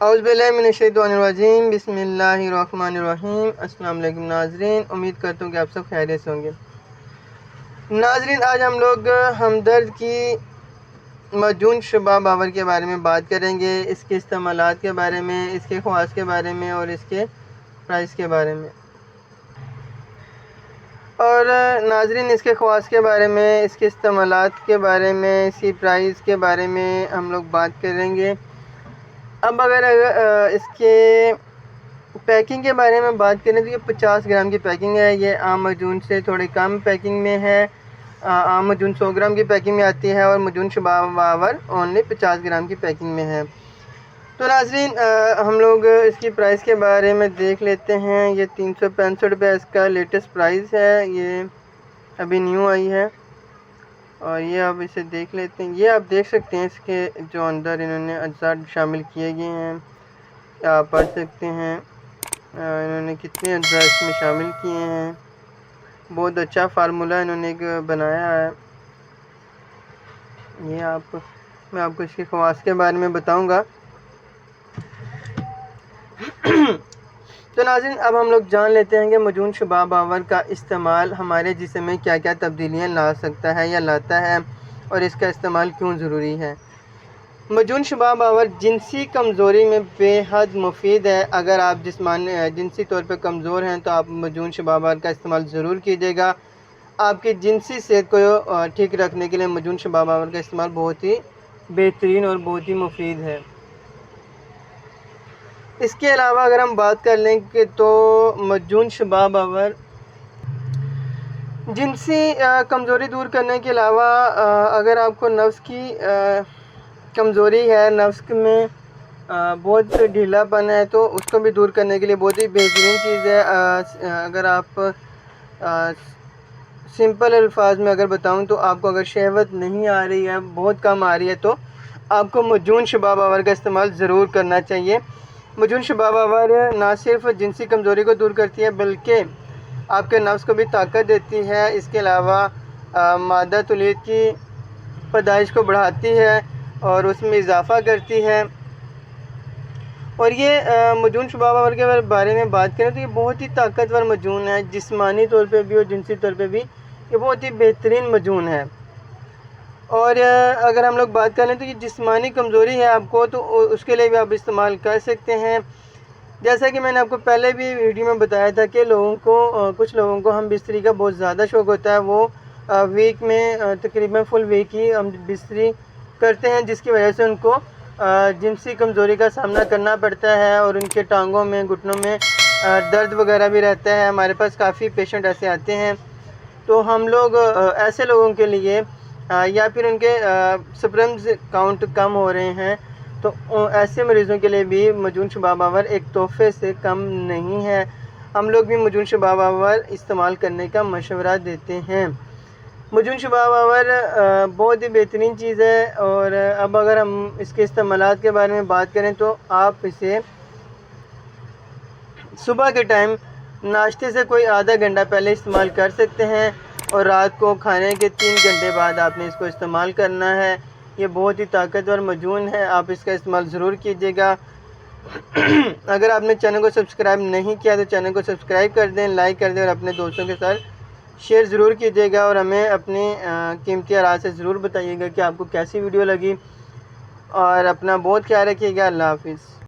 اعوذ باللہ من الشیطان الرجیم، بسم اللہ الرحمن الرحیم۔ السلام علیکم ناظرین، امید کرتا ہوں کہ آپ سب خیریت سے ہوں گے۔ ناظرین، آج ہم لوگ ہمدرد کی مجون شبہ باور کے بارے میں بات کریں گے، اس کے استعمالات کے بارے میں، اس کے خواص کے بارے میں اور اس کے پرائس کے بارے میں۔ اور ناظرین، اس کے خواص کے بارے میں، اس کے استعمالات کے بارے میں، اس کی پرائس کے بارے میں ہم لوگ بات کریں گے۔ اب اگر اس کے پیکنگ کے بارے میں بات کریں تو یہ 50 گرام کی پیکنگ ہے۔ یہ عام مجون سے تھوڑی کم پیکنگ میں ہے۔ عام مجون 100 گرام کی پیکنگ میں آتی ہے اور مجون شبہ باور اونلی 50 گرام کی پیکنگ میں ہے۔ تو ناظرین، ہم لوگ اس کی پرائس کے بارے میں دیکھ لیتے ہیں۔ یہ 365 روپے اس کا لیٹسٹ پرائس ہے، یہ ابھی نیو آئی ہے اور یہ آپ اسے دیکھ لیتے ہیں۔ یہ آپ دیکھ سکتے ہیں اس کے جو اندر انہوں نے اجزاء شامل کیے گئے ہیں، آپ پڑھ سکتے ہیں انہوں نے کتنے اجزاء اس میں شامل کیے ہیں۔ بہت اچھا فارمولہ انہوں نے ایک بنایا ہے۔ یہ میں آپ کو اس کے خواص کے بارے میں بتاؤں گا۔ تو ناظرین، اب ہم لوگ جان لیتے ہیں کہ مجون شبہ باور کا استعمال ہمارے جسم میں کیا کیا تبدیلیاں لا سکتا ہے یا لاتا ہے اور اس کا استعمال کیوں ضروری ہے۔ مجون شبہ باور جنسی کمزوری میں بے حد مفید ہے۔ اگر آپ جنسی طور پہ کمزور ہیں تو آپ مجون شبہ باور کا استعمال ضرور کیجیے گا۔ آپ کی جنسی صحت کو ٹھیک رکھنے کے لیے مجون شبہ باور کا استعمال بہت ہی بہترین اور بہت ہی مفید ہے۔ اس کے علاوہ اگر ہم بات کر لیں کہ تو مجون شبہ باور جنسی کمزوری دور کرنے کے علاوہ اگر آپ کو نفس کی کمزوری ہے، نفس میں بہت ڈھیلا پن ہے تو اس کو بھی دور کرنے کے لیے بہت ہی بہترین چیز ہے۔ اگر آپ سمپل الفاظ میں اگر بتاؤں تو آپ کو اگر شہوت نہیں آ رہی ہے، بہت کم آ رہی ہے، تو آپ کو مجون شبہ باور کا استعمال ضرور کرنا چاہیے۔ مجون شبہ باور نہ صرف جنسی کمزوری کو دور کرتی ہے بلکہ آپ کے نفس کو بھی طاقت دیتی ہے۔ اس کے علاوہ مادہ تولید کی پیدائش کو بڑھاتی ہے اور اس میں اضافہ کرتی ہے۔ اور یہ مجون شبہ باور کے بارے میں بات کریں تو یہ بہت ہی طاقتور مجون ہے، جسمانی طور پہ بھی اور جنسی طور پہ بھی یہ بہت ہی بہترین مجون ہے۔ اور اگر ہم لوگ بات کریں تو یہ جسمانی کمزوری ہے آپ کو تو اس کے لیے بھی آپ استعمال کر سکتے ہیں۔ جیسا کہ میں نے آپ کو پہلے بھی ویڈیو میں بتایا تھا کہ کچھ لوگوں کو ہم بستری کا بہت زیادہ شوق ہوتا ہے، وہ ویک میں تقریباً فل ویک ہی ہم بستری کرتے ہیں، جس کی وجہ سے ان کو جنسی کمزوری کا سامنا کرنا پڑتا ہے اور ان کے ٹانگوں میں، گھٹنوں میں درد وغیرہ بھی رہتا ہے۔ ہمارے پاس کافی پیشنٹ ایسے آتے ہیں، تو ہم لوگ ایسے لوگوں کے لیے یا پھر ان کے سپرمز کاؤنٹ کم ہو رہے ہیں تو ایسے مریضوں کے لیے بھی مجون شبہ باور ایک تحفے سے کم نہیں ہے۔ ہم لوگ بھی مجون شبہ باور استعمال کرنے کا مشورہ دیتے ہیں۔ مجون شبہ باور بہت ہی بہترین چیز ہے۔ اور اب اگر ہم اس کے استعمالات کے بارے میں بات کریں تو آپ اسے صبح کے ٹائم ناشتے سے کوئی آدھا گھنٹہ پہلے استعمال کر سکتے ہیں اور رات کو کھانے کے 3 گھنٹے بعد آپ نے اس کو استعمال کرنا ہے۔ یہ بہت ہی طاقتور مجون ہے، آپ اس کا استعمال ضرور کیجیے گا۔ اگر آپ نے چینل کو سبسکرائب نہیں کیا تو چینل کو سبسکرائب کر دیں، لائک کر دیں اور اپنے دوستوں کے ساتھ شیئر ضرور کیجیے گا اور ہمیں اپنی قیمتی آراء سے ضرور بتائیے گا کہ آپ کو کیسی ویڈیو لگی، اور اپنا بہت خیال رکھیے گا۔ اللہ حافظ۔